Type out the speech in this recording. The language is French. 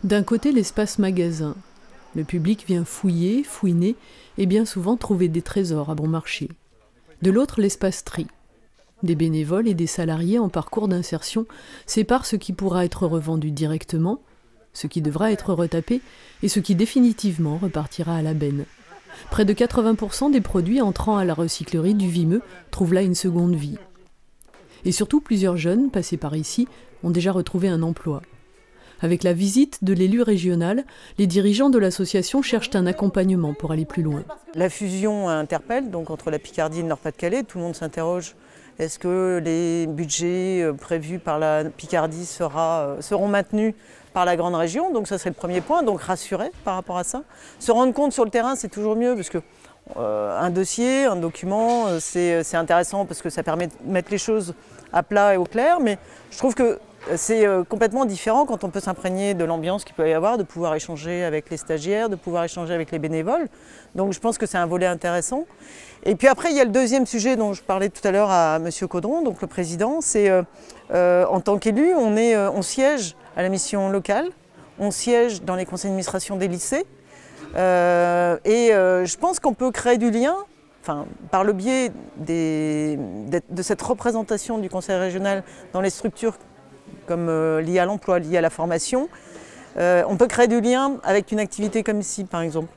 D'un côté, l'espace magasin. Le public vient fouiller, fouiner et bien souvent trouver des trésors à bon marché. De l'autre, l'espace tri. Des bénévoles et des salariés en parcours d'insertion séparent ce qui pourra être revendu directement, ce qui devra être retapé et ce qui définitivement repartira à la benne. Près de 80% des produits entrant à la recyclerie du Vimeux trouvent là une seconde vie. Et surtout, plusieurs jeunes passés par ici ont déjà retrouvé un emploi. Avec la visite de l'élu régional, les dirigeants de l'association cherchent un accompagnement pour aller plus loin. La fusion interpelle, donc entre la Picardie et le Nord-Pas-de-Calais. Tout le monde s'interroge, est-ce que les budgets prévus par la Picardie seront maintenus par la grande région? Donc ça serait le premier point, donc rassurer par rapport à ça. Se rendre compte sur le terrain, c'est toujours mieux, parce que un dossier, un document, c'est intéressant parce que ça permet de mettre les choses à plat et au clair, mais je trouve que c'est complètement différent quand on peut s'imprégner de l'ambiance qu'il peut y avoir, de pouvoir échanger avec les stagiaires, de pouvoir échanger avec les bénévoles. Donc je pense que c'est un volet intéressant. Et puis après, il y a le deuxième sujet dont je parlais tout à l'heure à M. Caudron, donc le président, c'est en tant qu'élu, on siège à la mission locale, on siège dans les conseils d'administration des lycées, je pense qu'on peut créer du lien, par le biais de cette représentation du conseil régional dans les structures comme liées à l'emploi, liées à la formation. On peut créer du lien avec une activité comme ici, par exemple.